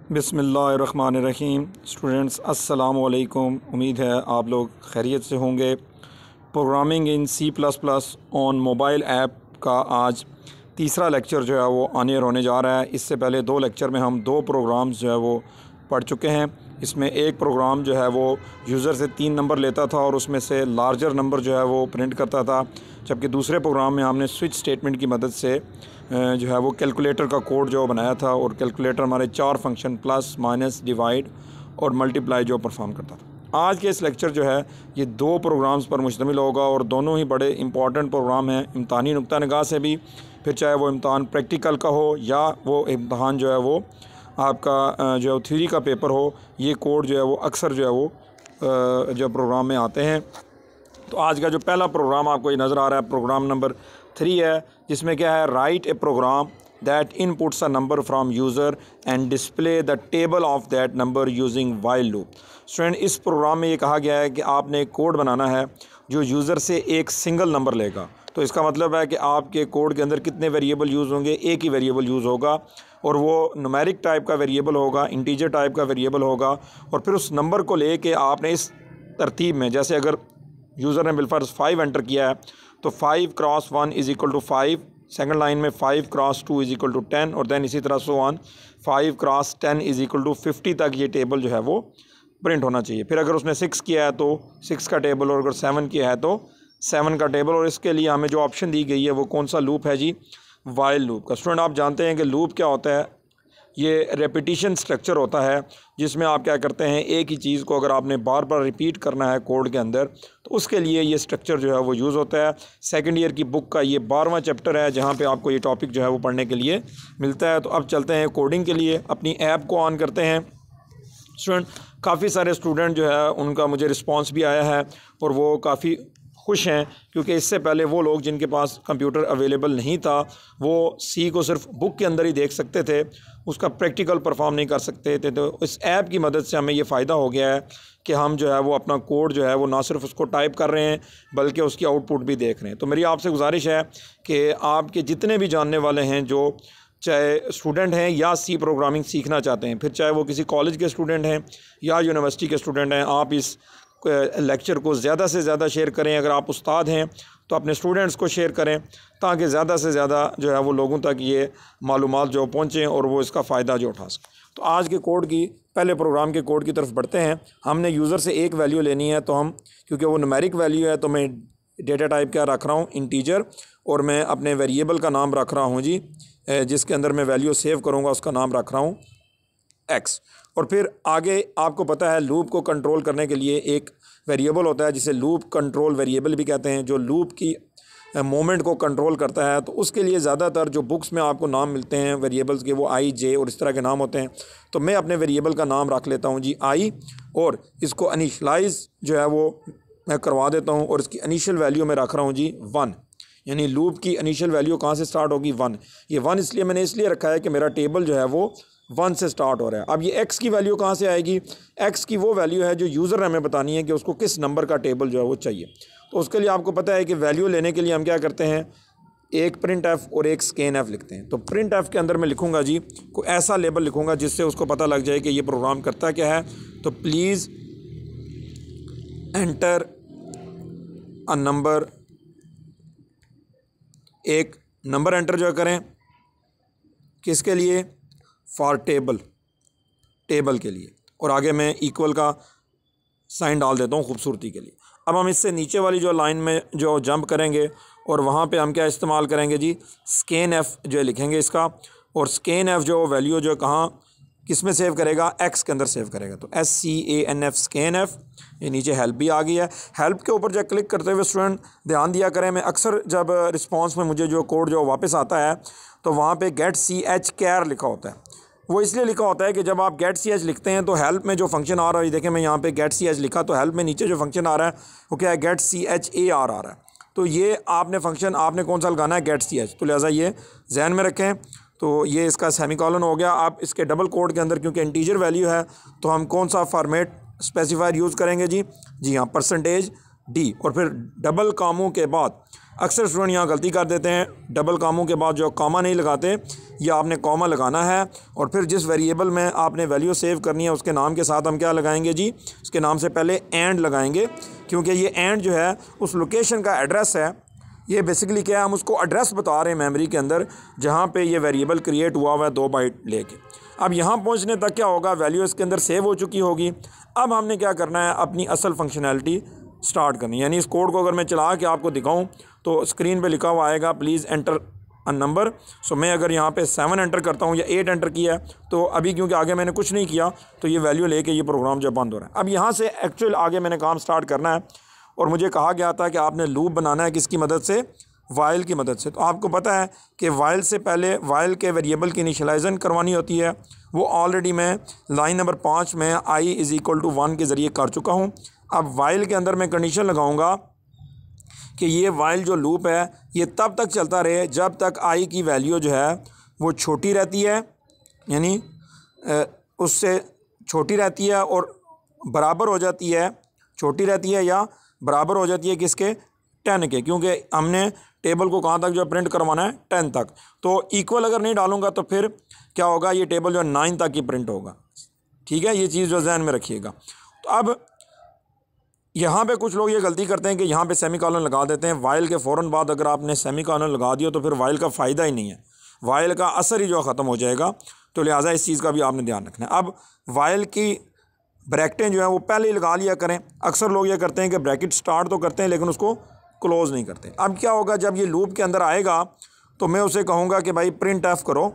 बिस्मिल्लाहिर्रहमानिर्रहीम। स्टूडेंट्स अस्सलाम वालेकुम। उम्मीद है आप लोग खैरियत से होंगे। Programming in C++ on mobile app का आज तीसरा लेक्चर जो है वो ऑन एयर होने जा रहा है। इससे पहले दो लेक्चर में हम दो प्रोग्राम्स जो है वो पढ़ चुके हैं। इसमें एक प्रोग्राम जो है वो यूज़र से 3 नंबर लेता था और उसमें से लार्जर नंबर जो है वो प्रिंट करता था, जबकि दूसरे प्रोग्राम में हमने स्विच स्टेटमेंट की मदद से जो है वो कैलकुलेटर का कोड जो बनाया था, और कैलकुलेटर हमारे 4 फंक्शन प्लस, माइनस, डिवाइड और मल्टीप्लाई जो परफॉर्म करता था। आज के इस लेक्चर जो है ये दो प्रोग्राम्स पर मुश्तमिल होगा और दोनों ही बड़े इंपॉर्टेंट प्रोग्राम हैं इम्तहानी नुक्ता निगाह से भी, फिर चाहे वो इम्तहान प्रैक्टिकल का हो या वो इम्तहान जो है वो आपका जो है थ्योरी का पेपर हो। ये कोड जो है वो अक्सर जो है वो जो प्रोग्राम में आते हैं। तो आज का जो पहला प्रोग्राम आपको ये नज़र आ रहा है, प्रोग्राम नंबर 3 है, जिसमें क्या है, write a program that inputs a number from user and display the table of that number using while loop. Student, इस प्रोग्राम में ये कहा गया है कि आपने एक कोड बनाना है जो यूज़र से एक सिंगल नंबर लेगा। तो इसका मतलब है कि आपके कोड के अंदर कितने वेरिएबल यूज़ होंगे, एक ही वेरिएबल यूज़ होगा, और वो न्यूमेरिक टाइप का वेरिएबल होगा, इंटीजर टाइप का वेरिएबल होगा। और फिर उस नंबर को लेके आपने इस तरतीब में, जैसे अगर यूज़र ने बिलफर्ज 5 एंटर किया है तो 5 cross 1 is equal to 5, second line में 5 क्रॉस 2 इज़ इक्वल टू 10, और दैन इसी तरह so on 5 cross 10 is equal to 50 तक ये टेबल जो है वो प्रिंट होना चाहिए। फिर अगर उसने 6 किया है तो 6 का टेबल, और अगर 7 किया है तो 7 का टेबल। और इसके लिए हमें जो ऑप्शन दी गई है वो कौन सा लूप है जी, वाइल लूप का। स्टूडेंट, आप जानते हैं कि लूप क्या होता है, ये रेपिटिशन स्ट्रक्चर होता है जिसमें आप क्या करते हैं, एक ही चीज़ को अगर आपने बार बार रिपीट करना है कोड के अंदर तो उसके लिए ये स्ट्रक्चर जो है वो यूज़ होता है। सेकंड ईयर की बुक का ये 12वां चैप्टर है जहाँ पे आपको ये टॉपिक जो है वो पढ़ने के लिए मिलता है। तो अब चलते हैं कोडिंग के लिए, अपनी ऐप को ऑन करते हैं। स्टूडेंट, काफ़ी सारे स्टूडेंट जो है उनका मुझे रिस्पॉन्स भी आया है और वो काफ़ी खुश हैं, क्योंकि इससे पहले वो लोग जिनके पास कंप्यूटर अवेलेबल नहीं था वो सी को सिर्फ बुक के अंदर ही देख सकते थे, उसका प्रैक्टिकल परफॉर्म नहीं कर सकते थे। तो इस ऐप की मदद से हमें ये फ़ायदा हो गया है कि हम जो है वो अपना कोड जो है वो ना सिर्फ उसको टाइप कर रहे हैं बल्कि उसकी आउटपुट भी देख रहे हैं। तो मेरी आपसे गुजारिश है कि आपके जितने भी जानने वाले हैं जो चाहे स्टूडेंट हैं या सी प्रोग्रामिंग सीखना चाहते हैं, फिर चाहे वो किसी कॉलेज के स्टूडेंट हैं या यूनिवर्सिटी के स्टूडेंट हैं, आप इस लेक्चर को ज़्यादा से ज़्यादा शेयर करें। अगर आप उस्ताद हैं तो अपने स्टूडेंट्स को शेयर करें ताकि ज़्यादा से ज़्यादा जो है वो लोगों तक ये मालूमात जो पहुँचें और वो इसका फ़ायदा जो उठा सकें। तो आज के कोड की, पहले प्रोग्राम के कोड की तरफ बढ़ते हैं। हमने यूज़र से एक वैल्यू लेनी है, तो हम, क्योंकि वो न्यूमेरिक वैल्यू है, तो मैं डेटा टाइप क्या रख रहा हूँ, इंटीजर, और मैं अपने वेरिएबल का नाम रख रहा हूँ जी, जिसके अंदर मैं वैल्यू सेव करूँगा उसका नाम रख रहा हूँ एक्स। और फिर आगे आपको पता है लूप को कंट्रोल करने के लिए एक वेरिएबल होता है जिसे लूप कंट्रोल वेरिएबल भी कहते हैं, जो लूप की मोमेंट को कंट्रोल करता है। तो उसके लिए ज़्यादातर जो बुक्स में आपको नाम मिलते हैं वेरिएबल्स के, वो आई, जे और इस तरह के नाम होते हैं। तो मैं अपने वेरिएबल का नाम रख लेता हूँ जी आई, और इसको इनिशलाइज जो है वो मैं करवा देता हूँ, और इसकी इनिशियल वैल्यू मैं रख रहा हूँ जी 1। यानी लूप की इनिशियल वैल्यू कहाँ से स्टार्ट होगी, 1। ये 1 इसलिए मैंने इसलिए रखा है कि मेरा टेबल जो है वो 1 से स्टार्ट हो रहा है। अब ये x की वैल्यू कहाँ से आएगी, x की वो वैल्यू है जो यूज़र ने हमें बतानी है कि उसको किस नंबर का टेबल जो है वो चाहिए। तो उसके लिए आपको पता है कि वैल्यू लेने के लिए हम क्या करते हैं, एक प्रिंट एफ और एक स्कैन एफ लिखते हैं। तो प्रिंट एफ के अंदर मैं लिखूँगा जी, कोई ऐसा लेबल लिखूँगा जिससे उसको पता लग जाए कि ये प्रोग्राम करता क्या है। तो प्लीज़ एंटर अ नंबर, एक नंबर एंटर जो करें किसके लिए, फॉर टेबल, टेबल के लिए, और आगे मैं इक्वल का साइन डाल देता हूँ खूबसूरती के लिए। अब हम इससे नीचे वाली जो लाइन में जो जंप करेंगे और वहाँ पे हम क्या इस्तेमाल करेंगे जी, स्कैन एफ जो लिखेंगे इसका, और स्कैन एफ जो वैल्यू जो कहाँ किस में सेव करेगा, एक्स के अंदर सेव करेगा। तो SCANF स्कैन एफ। ये नीचे हेल्प भी आ गई है। हेल्प के ऊपर जब क्लिक करते हुए स्टूडेंट ध्यान दिया करें, मैं अक्सर जब रिस्पांस में मुझे जो कोड जो वापस आता है तो वहाँ पे गेट ch कैर लिखा होता है। वो इसलिए लिखा होता है कि जब आप गेट ch लिखते हैं तो हेल्प में जो फंक्शन आ रहा है, देखें मैं यहाँ पे गेट ch लिखा, तो हेल्प में नीचे जो फंक्शन आ रहा है वो क्या है, गेट CHAR आ रहा है। तो ये आपने फंक्शन आपने कौन सा लगाना है, गेट ch। तो लिहाजा ये जहन में रखें। तो ये इसका सेमीकोलन हो गया। आप इसके डबल कोड के अंदर क्योंकि इंटीजर वैल्यू है तो हम कौन सा फॉर्मेट स्पेसिफायर यूज़ करेंगे जी हाँ, %d, और फिर डबल कामों के बाद अक्सर स्टूडेंट यहाँ गलती कर देते हैं, डबल कामों के बाद जो कॉमा नहीं लगाते, ये आपने कॉमा लगाना है और फिर जिस वेरिएबल में आपने वैल्यू सेव करनी है उसके नाम के साथ हम क्या लगाएंगे जी, उसके नाम से पहले एंड लगाएंगे, क्योंकि ये एंड जो है उस लोकेशन का एड्रेस है। ये बेसिकली क्या है, हम उसको एड्रेस बता रहे हैं मेमोरी के अंदर जहाँ पे ये वेरिएबल क्रिएट हुआ हुआ है 2 बाइट लेके। अब यहाँ पहुँचने तक क्या होगा, वैल्यू इसके अंदर सेव हो चुकी होगी। अब हमने क्या करना है, अपनी असल फंक्शनैलिटी स्टार्ट करनी है। यानी इस कोड को अगर मैं चला के आपको दिखाऊँ तो स्क्रीन पे लिखा हुआ आएगा प्लीज़ एंटर अ नंबर। सो मैं अगर यहाँ पे 7 एंटर करता हूँ या 8 एंटर किया है तो अभी क्योंकि आगे मैंने कुछ नहीं किया तो ये वैल्यू लेके ये प्रोग्राम जो बंद हो रहा है। अब यहाँ से एक्चुअल आगे मैंने काम स्टार्ट करना है और मुझे कहा गया था कि आपने लूप बनाना है किसकी मदद से, वाइल की मदद से। तो आपको पता है कि वाइल से पहले वाइल के वेरिएबल की इनिशियलाइजेशन करवानी होती है, वो ऑलरेडी मैं लाइन नंबर 5 में i = 1 के ज़रिए कर चुका हूँ। अब वाइल के अंदर मैं कंडीशन लगाऊंगा कि ये वाइल जो लूप है ये तब तक चलता रहे जब तक i की वैल्यू जो है वो छोटी रहती है, यानी उससे छोटी रहती है और बराबर हो जाती है, छोटी रहती है या बराबर हो जाती है किसके, 10 के, क्योंकि हमने टेबल को कहाँ तक जो प्रिंट करवाना है, 10 तक। तो इक्वल अगर नहीं डालूंगा तो फिर क्या होगा, ये टेबल जो 9 तक ही प्रिंट होगा। ठीक है, ये चीज़ जो ज़हन में रखिएगा। तो अब यहाँ पे कुछ लोग ये गलती करते हैं कि यहाँ पे सेमीकोलन लगा देते हैं। वाइल के फ़ौरन बाद अगर आपने सेमीकोलन लगा दिया तो फिर वाइल का फ़ायदा ही नहीं है, वाइल का असर ही जो ख़त्म हो जाएगा। तो लिहाजा इस चीज़ का भी आपने ध्यान रखना है। अब वाइल की ब्रैकेटें जो है वो पहले ही लगा लिया करें। अक्सर लोग ये करते हैं कि ब्रैकेट स्टार्ट तो करते हैं लेकिन उसको क्लोज़ नहीं करते। अब क्या होगा, जब ये लूप के अंदर आएगा तो मैं उसे कहूँगा कि भाई प्रिंट एफ करो,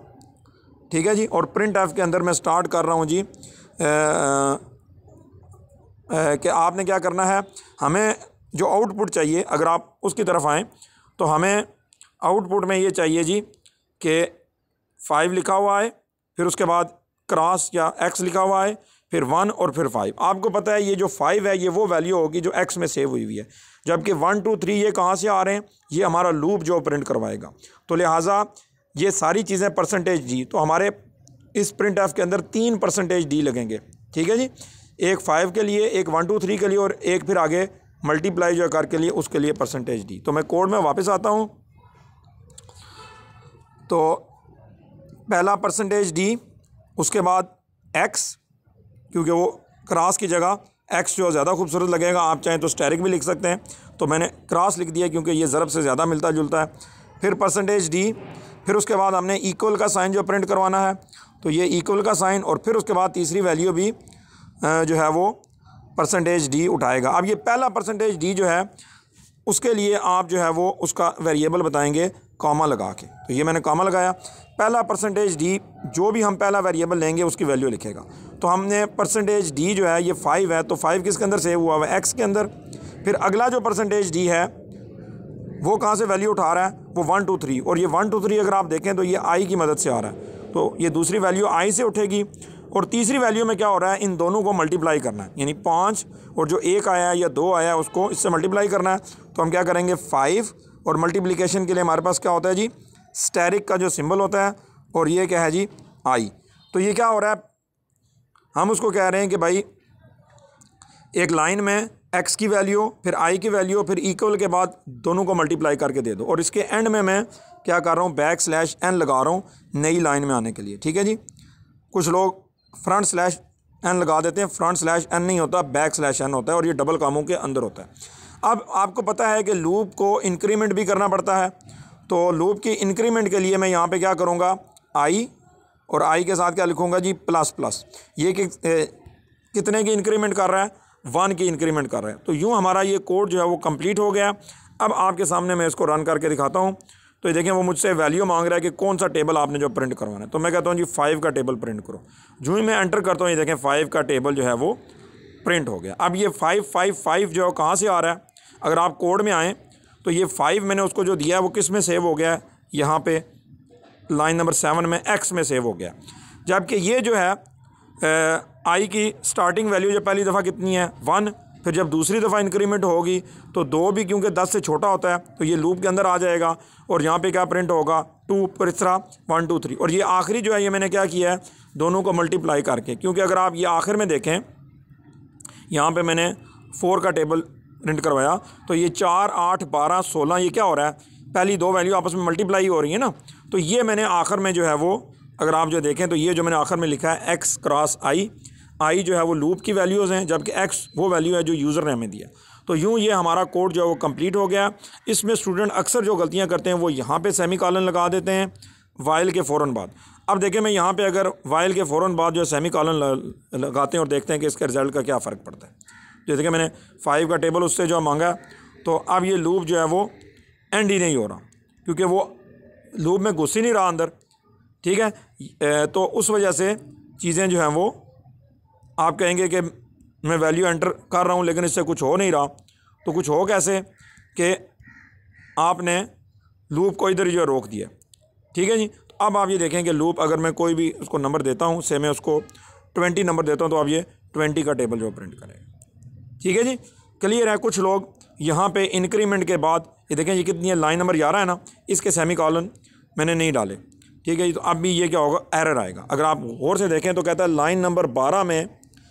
ठीक है जी। और प्रिंट एफ के अंदर मैं स्टार्ट कर रहा हूँ जी कि आपने क्या करना है, हमें जो आउटपुट चाहिए, अगर आप उसकी तरफ आएँ तो हमें आउटपुट में ये चाहिए जी कि 5 लिखा हुआ है, फिर उसके बाद क्रॉस या x लिखा हुआ है, फिर 1 और फिर 5। आपको पता है ये जो 5 है ये वो वैल्यू होगी जो x में सेव हुई हुई है, जबकि 1 2 3 ये कहाँ से आ रहे हैं, ये हमारा लूप जो प्रिंट करवाएगा। तो लिहाजा ये सारी चीज़ें %d, तो हमारे इस प्रिंट एफ के अंदर 3 %d लगेंगे, ठीक है जी। एक 5 के लिए, एक 1 2 3 के लिए और एक फिर आगे मल्टीप्लाई जो कर के लिए उसके लिए %d। तो मैं कोड में वापस आता हूँ। तो पहला %d, उसके बाद x, क्योंकि वो क्रॉस की जगह x जो ज़्यादा खूबसूरत लगेगा, आप चाहें तो स्टेरिक भी लिख सकते हैं, तो मैंने क्रॉस लिख दिया क्योंकि ये ज़रब से ज़्यादा मिलता जुलता है। फिर %d, फिर उसके बाद हमने इक्वल का साइन जो प्रिंट करवाना है, तो ये इक्वल का साइन, और फिर उसके बाद तीसरी वैल्यू भी जो है वो %d उठाएगा। अब ये पहला %d जो है उसके लिए आप जो है वो उसका वेरिएबल बताएंगे कॉमा लगा के। तो ये मैंने कॉमा लगाया, पहला %d जो भी हम पहला वेरिएबल लेंगे उसकी वैल्यू लिखेगा। तो हमने %d जो है ये 5 है, तो 5 किसके अंदर सेव हुआ है, x के अंदर। फिर अगला जो %d है वो कहाँ से वैल्यू उठा रहा है, वो 1 2 3, और ये 1 2 3 अगर आप देखें तो ये i की मदद से आ रहा है, तो ये दूसरी वैल्यू i से उठेगी। और तीसरी वैल्यू में क्या हो रहा है, इन दोनों को मल्टीप्लाई करना है, यानी 5 और जो 1 आया है या 2 आया है उसको इससे मल्टीप्लाई करना है। तो हम क्या करेंगे, 5, और मल्टीप्लिकेशन के लिए हमारे पास क्या होता है जी, स्टेरिक का जो सिंबल होता है, और ये क्या है जी, i। तो ये क्या हो रहा है, हम उसको कह रहे हैं कि भाई एक लाइन में x की वैल्यू, फिर i की वैल्यू, फिर इक्वल के बाद दोनों को मल्टीप्लाई करके दे दो, और इसके एंड में मैं क्या कर रहा हूँ, \n लगा रहा हूँ नई लाइन में आने के लिए, ठीक है जी। कुछ लोग /n लगा देते हैं, /n नहीं होता, \n होता है, और ये डबल कामों के अंदर होता है। अब आपको पता है कि लूप को इंक्रीमेंट भी करना पड़ता है, तो लूप की इंक्रीमेंट के लिए मैं यहाँ पे क्या करूँगा, i, और i के साथ क्या लिखूँगा जी, ++। ये कितने की इंक्रीमेंट कर रहा है, 1 की इंक्रीमेंट कर रहा है। तो यूँ हमारा ये कोड जो है वो कंप्लीट हो गया। अब आपके सामने मैं इसको रन करके दिखाता हूँ। तो ये देखें, वो मुझसे वैल्यू मांग रहा है कि कौन सा टेबल आपने जो प्रिंट करवाना है। तो मैं कहता हूँ जी 5 का टेबल प्रिंट करो। जो ही मैं एंटर करता हूँ, ये देखें 5 का टेबल जो है वो प्रिंट हो गया। अब ये 555 जो है कहाँ से आ रहा है, अगर आप कोड में आएँ तो ये 5 मैंने उसको जो दिया है वो किस में सेव हो गया है, यहाँ पे लाइन नंबर 7 में x में सेव हो गया। जबकि ये जो है i की स्टार्टिंग वैल्यू जो पहली दफ़ा कितनी है, 1, फिर जब दूसरी दफ़ा इंक्रीमेंट होगी तो 2 भी क्योंकि 10 से छोटा होता है तो ये लूप के अंदर आ जाएगा, और यहाँ पे क्या प्रिंट होगा, 2, फिर तीसरा 1 2 3, और ये आखिरी जो है ये मैंने क्या किया है, दोनों को मल्टीप्लाई करके। क्योंकि अगर आप ये आखिर में देखें, यहाँ पे मैंने 4 का टेबल प्रिंट करवाया तो ये 4, 8, 12, 16 ये क्या हो रहा है, पहली दो वैल्यू आपस में मल्टीप्लाई हो रही है ना। तो ये मैंने आखिर में जो है वो, अगर आप जो देखें तो ये जो मैंने आखिर में लिखा है x क्रॉस आई जो है वो लूप की वैल्यूज़ हैं, जबकि x वो वैल्यू है जो यूज़र ने हमें दिया। तो यूँ ये हमारा कोड जो है वो कंप्लीट हो गया। इसमें स्टूडेंट अक्सर जो गलतियाँ करते हैं वो यहाँ पे सेमीकोलन लगा देते हैं वाइल के फ़ौरन बाद। अब देखें मैं यहाँ पे अगर वाइल के फ़ौरन बाद जो है सेमीकोलन लगाते हैं और देखते हैं कि इसके रिज़ल्ट का क्या फ़र्क पड़ता है। जैसे कि मैंने 5 का टेबल उससे जो मांगा, तो अब ये लूप जो है वो एंड ही नहीं हो रहा क्योंकि वो लूप में घुस ही नहीं रहा अंदर, ठीक है। तो उस वजह से चीज़ें जो हैं वो आप कहेंगे कि मैं वैल्यू एंटर कर रहा हूँ लेकिन इससे कुछ हो नहीं रहा। तो कुछ हो कैसे कि आपने लूप को इधर जो रोक दिया, ठीक है जी। तो अब आप ये देखें कि लूप अगर मैं कोई भी उसको नंबर देता हूँ, से मैं उसको 20 नंबर देता हूँ, तो अब ये 20 का टेबल जो प्रिंट करेगा, ठीक है जी। क्लियर है। कुछ लोग यहाँ पे इंक्रीमेंट के बाद ये देखें ये कितनी है, लाइन नंबर 11 है ना, इसके सेमीकोलन मैंने नहीं डाले, ठीक है जी। तो अब भी ये क्या होगा, एरर आएगा। अगर आप गौर से देखें तो कहता है लाइन नंबर 12 में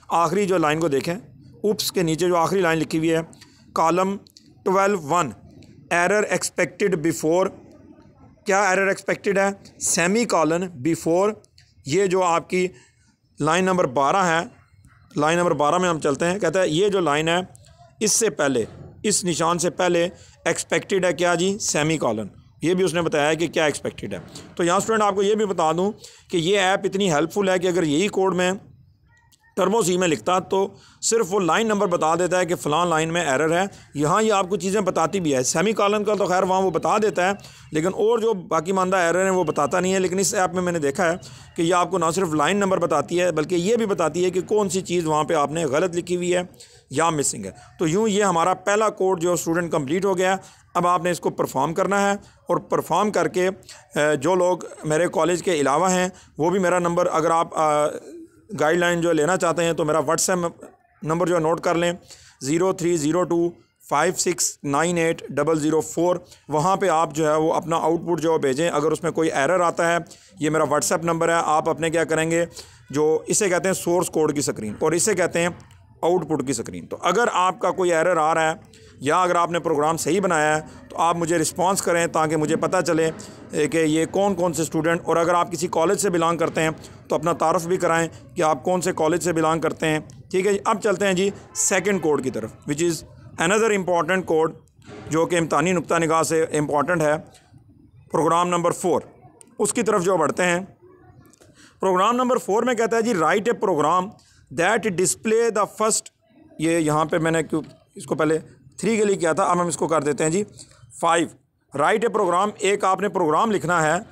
आखिरी जो लाइन को देखें, उप्स के नीचे जो आखिरी लाइन लिखी हुई है, कॉलम 12(1) एरर एक्सपेक्टेड बिफोर, क्या एरर एक्सपेक्टेड है, सेमीकोलन बिफोर। ये जो आपकी लाइन नंबर 12 है, लाइन नंबर 12 में हम चलते हैं, कहता है ये जो लाइन है इससे पहले, इस निशान से पहले एक्सपेक्टेड है क्या जी, सेमीकोलन। ये भी उसने बताया कि क्या एक्सपेक्टेड है। तो यहाँ स्टूडेंट आपको ये भी बता दूँ कि ये ऐप इतनी हेल्पफुल है कि अगर यही कोड में टर्बो सी में लिखता तो सिर्फ वो लाइन नंबर बता देता है कि फ़लाँ लाइन में एरर है। यहाँ ये आपको चीज़ें बताती भी है। सेमीकोलन का तो खैर वहाँ वो बता देता है, लेकिन और जो बाकी मानदा एरर हैं वो बताता नहीं है। लेकिन इस ऐप में मैंने देखा है कि ये आपको ना सिर्फ लाइन नंबर बताती है बल्कि ये भी बताती है कि कौन सी चीज़ वहाँ पर आपने गलत लिखी हुई है या मिसिंग है। तो यूँ ये हमारा पहला कोड जो स्टूडेंट कंप्लीट हो गया। अब आपने इसको परफॉर्म करना है और परफॉर्म करके जो लोग मेरे कॉलेज के अलावा हैं वो भी मेरा नंबर, अगर आप गाइडलाइन जो लेना चाहते हैं तो मेरा व्हाट्सएप नंबर जो नोट कर लें, 030256980004। वहाँ पे आप जो है वो अपना आउटपुट जो भेजें। अगर उसमें कोई एरर आता है, ये मेरा व्हाट्सएप नंबर है, आप अपने क्या करेंगे, जो इसे कहते हैं सोर्स कोड की स्क्रीन और इसे कहते हैं आउटपुट की स्क्रीन। तो अगर आपका कोई एरर आ रहा है या अगर आपने प्रोग्राम सही बनाया है तो आप मुझे रिस्पांस करें ताकि मुझे पता चले कि ये कौन कौन से स्टूडेंट, और अगर आप किसी कॉलेज से बिलोंग करते हैं तो अपना तारुफ भी कराएं कि आप कौन से कॉलेज से बिलोंग करते हैं, ठीक है जी। अब चलते हैं जी सेकंड कोड की तरफ, which is another important code जो कि इम्तिहानी नुक्ता निगाह से इम्पॉर्टेंट है, प्रोग्राम नंबर 4। उसकी तरफ जो बढ़ते हैं, प्रोग्राम नंबर 4 में कहता है जी write a program that display the first, ये यहाँ पे मैंने क्यों इसको पहले 3 के लिए किया था, अब हम इसको कर देते हैं जी 5। राइट ए प्रोग्राम, एक आपने प्रोग्राम लिखना है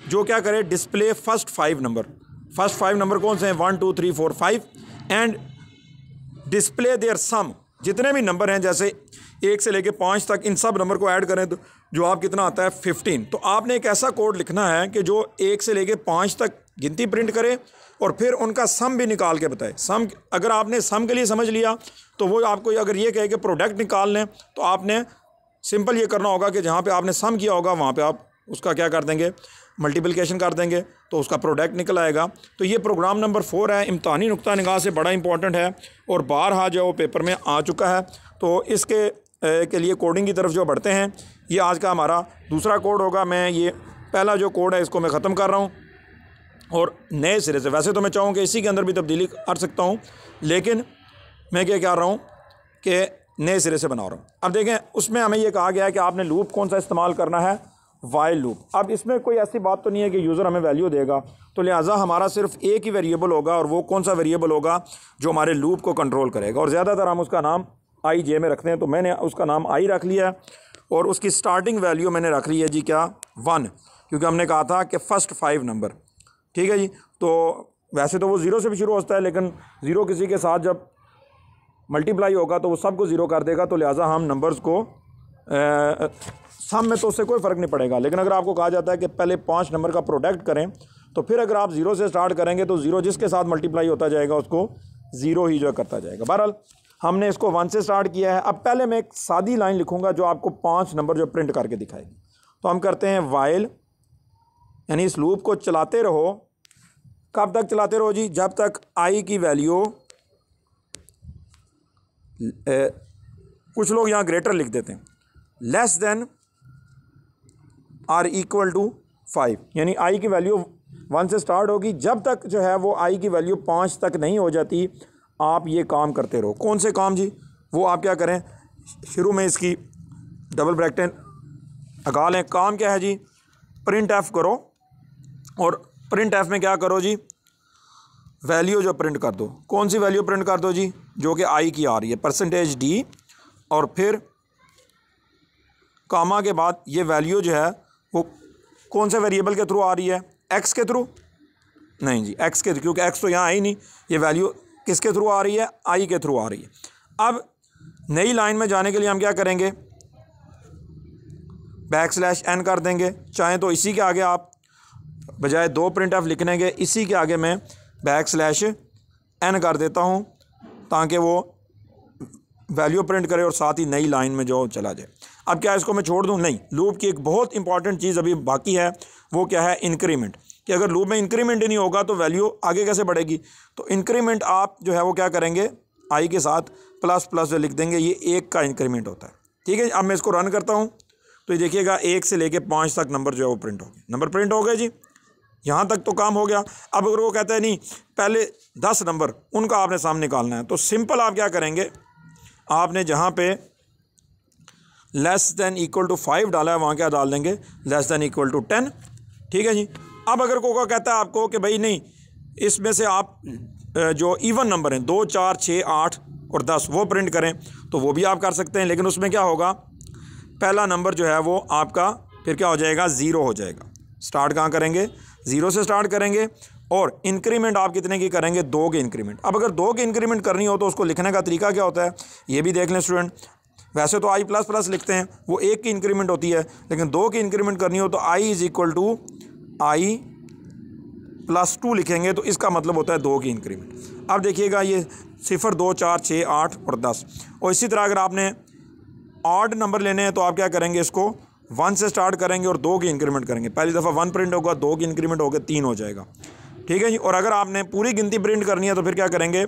जो क्या करे, display first 5 number. First 5 number कौन से हैं, 1 2 3 4 5, एंड डिस्प्ले देयर सम, जितने भी नंबर हैं जैसे 1 से लेके 5 तक, इन सब नंबर को ऐड करें तो जो आप कितना आता है 15। तो आपने एक ऐसा कोड लिखना है कि जो 1 से लेके 5 तक गिनती प्रिंट करे और फिर उनका सम भी निकाल के बताए। सम, अगर आपने सम के लिए समझ लिया तो वो आपको अगर ये कहे कि प्रोडक्ट निकाल लें तो आपने सिंपल ये करना होगा कि जहाँ पे आपने सम किया होगा वहाँ पे आप उसका क्या कर देंगे, मल्टीप्लिकेशन कर देंगे, तो उसका प्रोडक्ट निकल आएगा। तो ये प्रोग्राम नंबर 4 है, इम्तिहानी नुक्ता निगाह से बड़ा इंपॉर्टेंट है और बारहा जो पेपर में आ चुका है। तो इसके के लिए कोडिंग की तरफ जो बढ़ते हैं, ये आज का हमारा दूसरा कोड होगा। मैं ये पहला जो कोड है इसको मैं ख़त्म कर रहा हूँ और नए सिरे से, वैसे तो मैं चाहूँ कि इसी के अंदर भी तब्दीली कर सकता हूँ, लेकिन मैं क्या कर रहा हूँ कि नए सिरे से बना रहा हूँ। अब देखें उसमें हमें ये कहा गया है कि आपने लूप कौन सा इस्तेमाल करना है, वाइल लूप। अब इसमें कोई ऐसी बात तो नहीं है कि यूज़र हमें वैल्यू देगा, तो लिहाजा हमारा सिर्फ एक ही वेरिएबल होगा और वो कौन सा वेरिएबल होगा जो हमारे लूप को कंट्रोल करेगा। और ज़्यादातर हम उसका नाम आई जे में रखते हैं, तो मैंने उसका नाम आई रख लिया है और उसकी स्टार्टिंग वैल्यू मैंने रख ली है जी क्या, 1, क्योंकि हमने कहा था कि फ़र्स्ट 5 नंबर, ठीक है जी। तो वैसे तो वो 0 से भी शुरू होता है, लेकिन 0 किसी के साथ जब मल्टीप्लाई होगा तो वो सबको 0 कर देगा, तो लिहाजा हम नंबर्स को सम में तो उससे कोई फ़र्क नहीं पड़ेगा। लेकिन अगर आपको कहा जाता है कि पहले 5 नंबर का प्रोडक्ट करें, तो फिर अगर आप 0 से स्टार्ट करेंगे तो 0 जिसके साथ मल्टीप्लाई होता जाएगा उसको 0 ही जो करता जाएगा। बहरहाल हमने इसको 1 से स्टार्ट किया है। अब पहले मैं एक सादी लाइन लिखूँगा जो आपको 5 नंबर जो प्रिंट करके दिखाएगी। तो हम करते हैं वाइल, यानी इस लूप को चलाते रहो। कब तक चलाते रहो जी, जब तक आई की वैल्यू कुछ लोग यहाँ ग्रेटर लिख देते हैं, less than or equal to 5, यानी आई की वैल्यू 1 से स्टार्ट होगी, जब तक जो है वो आई की वैल्यू 5 तक नहीं हो जाती आप ये काम करते रहो। कौन से काम जी? वो आप क्या करें, शुरू में इसकी डबल ब्रैकेट लगा लें। काम क्या है जी? प्रिंट एफ करो और प्रिंट एफ में क्या करो जी, वैल्यू जो प्रिंट कर दो। कौन सी वैल्यू प्रिंट कर दो जी? जो कि आई की आ रही है, परसेंटेज डी, और फिर कामा के बाद ये वैल्यू जो है वो कौन से वेरिएबल के थ्रू आ रही है? एक्स के थ्रू? नहीं जी, एक्स के, क्योंकि एक्स तो यहाँ आई नहीं। ये वैल्यू किसके थ्रू आ रही है? आई के थ्रू आ रही है। अब नई लाइन में जाने के लिए हम क्या करेंगे? \n कर देंगे। चाहें तो इसी के आगे आप बजाय 2 प्रिंट एफ लिखने के, इसी के आगे मैं \n कर देता हूँ ताकि वो वैल्यू प्रिंट करे और साथ ही नई लाइन में जो चला जाए। अब क्या इसको मैं छोड़ दूँ? नहीं। लूप की एक बहुत इंपॉर्टेंट चीज़ अभी बाकी है, वो क्या है? इंक्रीमेंट। कि अगर लूप में इंक्रीमेंट ही नहीं होगा तो वैल्यू आगे कैसे बढ़ेगी? तो इंक्रीमेंट आप जो है वो क्या करेंगे? आई के साथ प्लस प्लस जो लिख देंगे, ये 1 का इंक्रीमेंट होता है। ठीक है, अब मैं इसको रन करता हूँ तो ये देखिएगा 1 से लेके 5 तक नंबर जो है वो प्रिंट हो गए। नंबर प्रिंट हो गए जी, यहाँ तक तो काम हो गया। अब अगर वो कहता है नहीं पहले 10 नंबर उनका आपने सामने निकालना है, तो सिंपल आप क्या करेंगे? आपने जहाँ पे लेस देन इक्वल टू 5 डाला है वहाँ क्या डाल देंगे? Less than equal to 10। ठीक है जी। अब अगर कोई कहता है आपको कि भाई नहीं, इसमें से आप जो इवन नंबर हैं 2, 4, 6, 8 और 10 वो प्रिंट करें, तो वो भी आप कर सकते हैं। लेकिन उसमें क्या होगा? पहला नंबर जो है वो आपका फिर क्या हो जाएगा? 0 हो जाएगा। स्टार्ट कहाँ करेंगे? 0 से स्टार्ट करेंगे। और इंक्रीमेंट आप कितने की करेंगे? 2 के इंक्रीमेंट। अब अगर 2 के इंक्रीमेंट करनी हो तो उसको लिखने का तरीका क्या होता है ये भी देख लें स्टूडेंट। वैसे तो आई प्लस प्लस लिखते हैं, वो 1 की इंक्रीमेंट होती है, लेकिन 2 की इंक्रीमेंट करनी हो तो I is equal to I plus 2 लिखेंगे, तो इसका मतलब होता है 2 की इंक्रीमेंट। अब देखिएगा ये 0, 2, 4, 6, 8 और 10। और इसी तरह अगर आपने ऑड नंबर लेने हैं तो आप क्या करेंगे? इसको 1 से स्टार्ट करेंगे और 2 की इंक्रीमेंट करेंगे। पहली दफ़ा 1 प्रिंट होगा, 2 की इंक्रीमेंट होगा, 3 हो जाएगा। ठीक है जी। और अगर आपने पूरी गिनती प्रिंट करनी है तो फिर क्या करेंगे?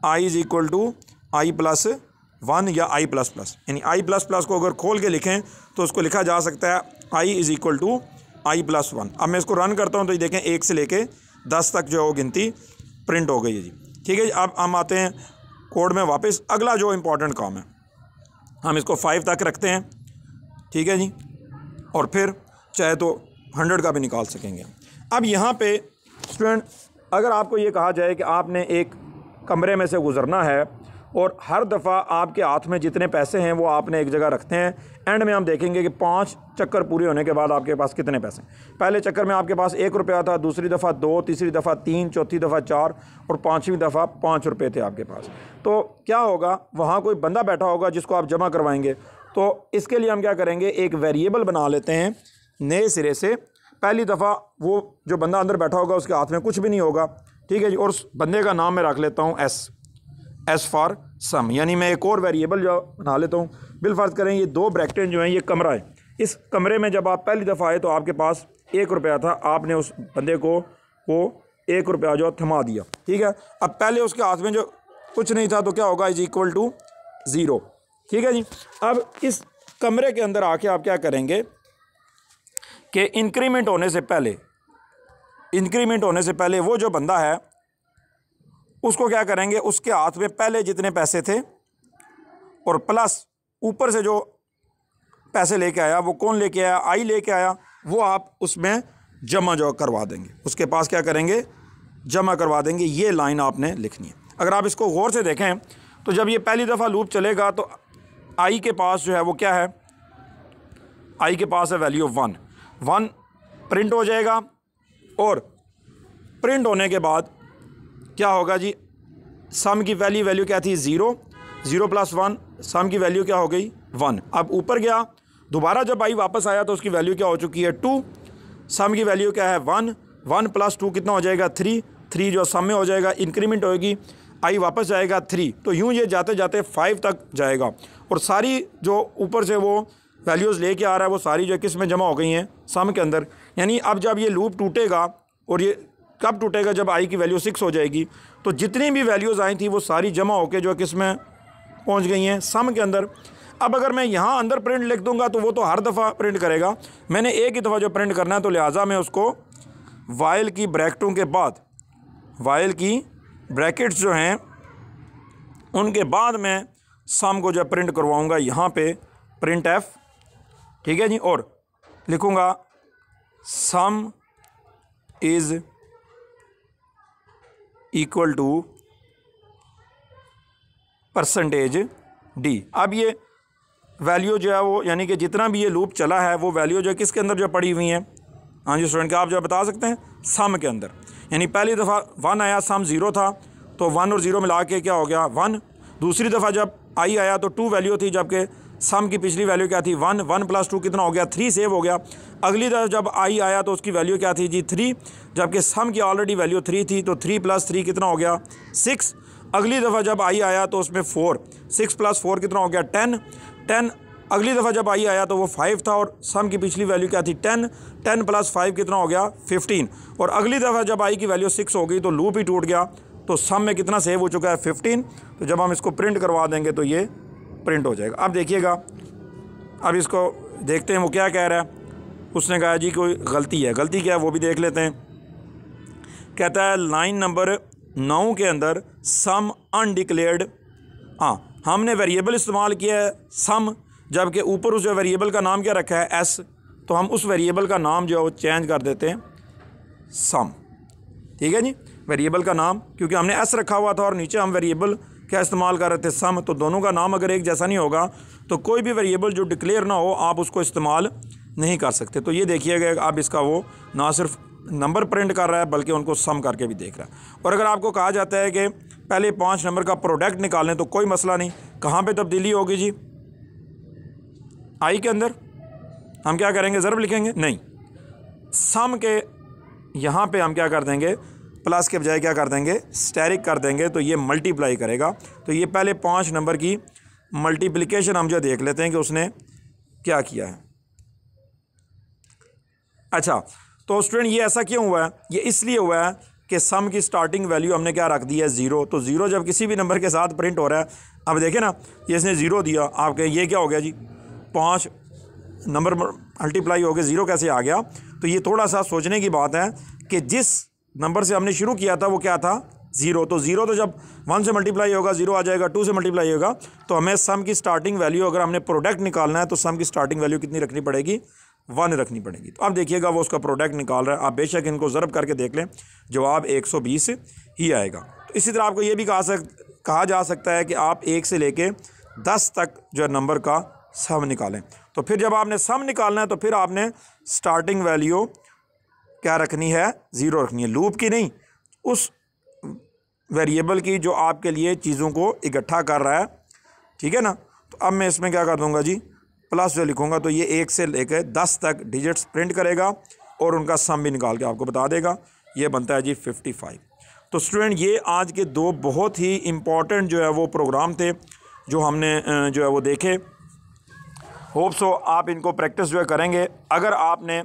I is equal to I plus 1 या आई प्लस प्लस, यानी आई प्लस प्लस को अगर खोल के लिखें तो उसको लिखा जा सकता है I is equal to I plus 1। अब मैं इसको रन करता हूँ तो ये देखें 1 से लेके 10 तक जो है वो गिनती प्रिंट हो गई है जी। ठीक है जी। अब हम आते हैं कोड में वापस। अगला जो इम्पोर्टेंट काम है, हम इसको 5 तक रखते हैं। ठीक है जी। और फिर चाहे तो 100 का भी निकाल सकेंगे। अब यहाँ पे स्टूडेंट, अगर आपको ये कहा जाए कि आपने एक कमरे में से गुजरना है और हर दफ़ा आपके हाथ में जितने पैसे हैं वो आपने एक जगह रखते हैं, एंड में हम देखेंगे कि 5 चक्कर पूरे होने के बाद आपके पास कितने पैसे। पहले चक्कर में आपके पास 1 रुपया था, दूसरी दफ़ा 2, तीसरी दफ़ा 3, चौथी दफ़ा 4 और 5वीं दफ़ा 5 रुपये थे आपके पास। तो क्या होगा? वहाँ कोई बंदा बैठा होगा जिसको आप जमा करवाएंगे। तो इसके लिए हम क्या करेंगे? एक वेरिएबल बना लेते हैं नए सिरे से। पहली दफ़ा वो जो बंदा अंदर बैठा होगा उसके हाथ में कुछ भी नहीं होगा। ठीक है जी। और उस बंदे का नाम मैं रख लेता हूँ एस फॉर सम, यानी मैं एक और वेरिएबल जो बना लेता हूँ। बिलफर्ज करें ये 2 ब्रैकेट जो हैं ये कमरा है। इस कमरे में जब आप पहली दफ़ा आए तो आपके पास 1 रुपया था, आपने उस बंदे को वो 1 रुपया जो थमा दिया। ठीक है। अब पहले उसके हाथ में जो कुछ नहीं था तो क्या होगा? Is equal to 0। ठीक है जी। अब इस कमरे के अंदर आके आप क्या करेंगे कि इंक्रीमेंट होने से पहले वो जो बंदा है उसको क्या करेंगे? उसके हाथ में पहले जितने पैसे थे और प्लस ऊपर से जो पैसे लेके आया, वो कौन लेके आया? आई लेके आया, वो आप उसमें जमा जो करवा देंगे। उसके पास क्या करेंगे? जमा करवा देंगे। ये लाइन आपने लिखनी है। अगर आप इसको गौर से देखें तो जब ये पहली दफ़ा लूप चलेगा तो आई के पास जो है वो क्या है? आई के पास है वैल्यू 1 प्रिंट हो जाएगा। और प्रिंट होने के बाद क्या होगा जी? सम की वैल्यू क्या थी? 0 प्लस 1, सम की वैल्यू क्या हो गई? 1। अब ऊपर गया, दोबारा जब आई वापस आया तो उसकी वैल्यू क्या हो चुकी है? 2। सम की वैल्यू क्या है? 1 प्लस 2 कितना हो जाएगा? 3 जो सम में हो जाएगा, इंक्रीमेंट होएगी, आई वापस जाएगा 3। तो यूँ ये जाते जाते 5 तक जाएगा। और सारी जो ऊपर से वो वैल्यूज़ लेके आ रहा है वो सारी जो किस में जमा हो गई हैं? सम के अंदर। यानी अब जब ये लूप टूटेगा, और ये कब टूटेगा? जब आई की वैल्यू 6 हो जाएगी, तो जितनी भी वैल्यूज़ आई थी वो सारी जमा होकर जो किस में पहुंच गई हैं? सम के अंदर। अब अगर मैं यहाँ अंदर प्रिंट लिख दूंगा तो वो तो हर दफ़ा प्रिंट करेगा, मैंने एक ही दफ़ा जो प्रिंट करना है, तो लिहाजा मैं उसको वाइल की ब्रैकेटों के बाद, वाइल की ब्रैकेट्स जो हैं उनके बाद मैं सम को जो प्रिंट करवाऊँगा यहाँ पे प्रिंट एफ, ठीक है जी, और लिखूँगा sum is equal to percentage D. अब ये वैल्यू जो है वो, यानी कि जितना भी ये लूप चला है वो वैल्यू जो है किसके अंदर जो पड़ी हुई है, हाँ जी स्टूडेंट, क्या आप जो बता सकते हैं, सम के अंदर। यानी पहली दफ़ा 1 आया, सम 0 था, तो 1 और 0 मिला के क्या हो गया 1। दूसरी दफ़ा जब आई आया तो 2 वैल्यू थी, जबकि सम की पिछली वैल्यू क्या थी 1, 1 + 2 कितना हो गया 3 सेव हो गया। अगली दफ़ा जब आई आया तो उसकी वैल्यू क्या थी जी 3, जबकि सम की ऑलरेडी वैल्यू 3 थी, तो 3 + 3 कितना हो गया 6। अगली दफ़ा जब आई आया तो उसमें 4, 6 + 4 कितना हो गया 10। अगली दफ़ा जब आई आया तो वो 5 था, और सम की पिछली वैल्यू क्या थी 10 + 5 कितना हो गया 15। और अगली दफ़ा जब आई की वैल्यू 6 हो गई तो लूप ही टूट गया, तो सम में कितना सेव हो चुका है 15। तो जब हम इसको प्रिंट करवा देंगे तो ये प्रिंट हो जाएगा। अब देखिएगा, अब इसको देखते हैं वो क्या कह रहा है। उसने कहा जी कोई गलती है, गलती क्या है वो भी देख लेते हैं। कहता है लाइन नंबर 9 के अंदर सम अनडिक्लेयर्ड, हाँ हमने वेरिएबल इस्तेमाल किया है सम, जबकि ऊपर उस वेरिएबल का नाम क्या रखा है एस, तो हम उस वेरिएबल का नाम जो है वो चेंज कर देते हैं सम, ठीक है जी। वेरिएबल का नाम, क्योंकि हमने एस रखा हुआ था और नीचे हम वेरिएबल क्या इस्तेमाल कर रहे थे सम, तो दोनों का नाम अगर एक जैसा नहीं होगा तो कोई भी वेरिएबल जो डिक्लेयर ना हो आप उसको इस्तेमाल नहीं कर सकते। तो ये देखिएगा, अब इसका वो ना सिर्फ नंबर प्रिंट कर रहा है बल्कि उनको सम करके भी देख रहा है। और अगर आपको कहा जाता है कि पहले 5 नंबर का प्रोडक्ट निकालें तो कोई मसला नहीं, कहाँ पे तब्दीली होगी जी, आई के अंदर हम क्या करेंगे ज़रब लिखेंगे, नहीं, सम के यहाँ पे हम क्या कर देंगे प्लस के बजाय क्या कर देंगे स्टेरिक कर देंगे, तो ये मल्टीप्लाई करेगा। तो ये पहले 5 नंबर की मल्टीप्लिकेशन हम जो देख लेते हैं कि उसने क्या किया है। अच्छा, तो स्टूडेंट ये ऐसा क्यों हुआ है, ये इसलिए हुआ है कि सम की स्टार्टिंग वैल्यू हमने क्या रख दी है 0, तो 0 जब किसी भी नंबर के साथ प्रिंट हो रहा है, अब देखें ना ये इसने 0 दिया, आप कहें ये क्या हो गया जी 5 नंबर मल्टीप्लाई हो गए 0 कैसे आ गया। तो ये थोड़ा सा सोचने की बात है कि जिस नंबर से हमने शुरू किया था वो क्या था 0, तो 0 तो जब 1 से मल्टीप्लाई होगा 0 आ जाएगा, 2 से मल्टीप्लाई होगा, तो हमें सम की स्टार्टिंग वैल्यू अगर हमने प्रोडक्ट निकालना है तो सम की स्टार्टिंग वैल्यू कितनी रखनी पड़ेगी 1 रखनी पड़ेगी। तो अब देखिएगा वो उसका प्रोडक्ट निकाल रहा है, आप बेशक इनको ज़रब करके देख लें, जवाब 120 ही आएगा। तो इसी तरह आपको ये भी कहा जा सकता है कि आप 1 से लेके 10 तक जो नंबर का सम निकालें। तो फिर जब आपने सम निकालना है तो फिर आपने स्टार्टिंग वैल्यू क्या रखनी है 0 रखनी है, लूप की नहीं, उस वेरिएबल की जो आपके लिए चीज़ों को इकट्ठा कर रहा है, ठीक है ना। तो अब मैं इसमें क्या कर दूंगा जी प्लस जो लिखूंगा, तो ये 1 से लेकर 10 तक डिजिट्स प्रिंट करेगा और उनका सम भी निकाल के आपको बता देगा। ये बनता है जी 55। तो स्टूडेंट ये आज के 2 बहुत ही इम्पॉर्टेंट जो है वो प्रोग्राम थे जो हमने जो है वो देखे। होप सो आप इनको प्रैक्टिस जो है करेंगे। अगर आपने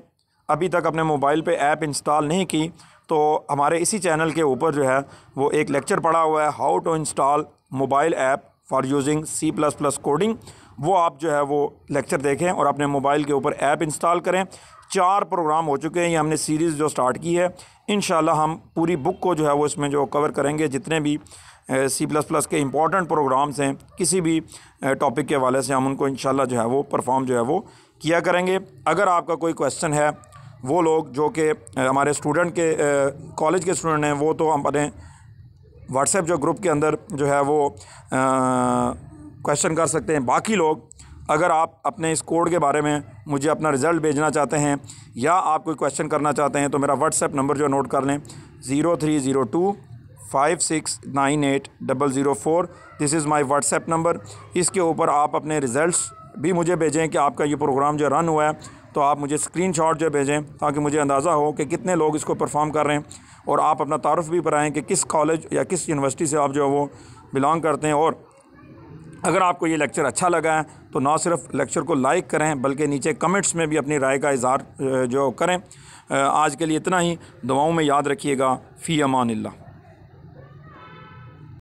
अभी तक अपने मोबाइल पे ऐप इंस्टॉल नहीं की तो हमारे इसी चैनल के ऊपर जो है वो एक लेक्चर पड़ा हुआ है, how to install mobile app for using C++ coding, वो आप जो है वो लेक्चर देखें और अपने मोबाइल के ऊपर ऐप इंस्टॉल करें। 4 प्रोग्राम हो चुके हैं, ये हमने सीरीज़ जो स्टार्ट की है, इंशाल्लाह हम पूरी बुक को जो है वो इसमें जो कवर करेंगे, जितने भी C++ के इंपॉर्टेंट प्रोग्राम्स हैं किसी भी टॉपिक के हवाले से हम उनको इंशाल्लाह जो है वो परफॉर्म जो है वो किया करेंगे। अगर आपका कोई क्वेश्चन है, वो लोग जो कि हमारे स्टूडेंट के कॉलेज के स्टूडेंट हैं, वो तो हम अपने व्हाट्सएप जो ग्रुप के अंदर जो है वो क्वेश्चन कर सकते हैं। बाकी लोग अगर आप अपने इस कोड के बारे में मुझे अपना रिज़ल्ट भेजना चाहते हैं या आप कोई क्वेश्चन करना चाहते हैं तो मेरा व्हाट्सएप नंबर जो नोट कर लें 030256980004। This is my WhatsApp number. इसके ऊपर आप अपने रिज़ल्ट्स भी मुझे भेजें कि आपका ये प्रोग्राम जो रन हुआ है, तो आप मुझे स्क्रीनशॉट जो भेजें ताकि मुझे अंदाज़ा हो कि कितने लोग इसको परफॉर्म कर रहे हैं, और आप अपना तारुफ भी कराएँ कि किस कॉलेज या किस यूनिवर्सिटी से आप जो है वो बिलोंग करते हैं। और अगर आपको ये लेक्चर अच्छा लगा है तो ना सिर्फ लेक्चर को लाइक करें बल्कि नीचे कमेंट्स में भी अपनी राय का इज़हार जो करें। आज के लिए इतना ही, दुआओं में याद रखिएगा। फ़ी अमानिल्लाह।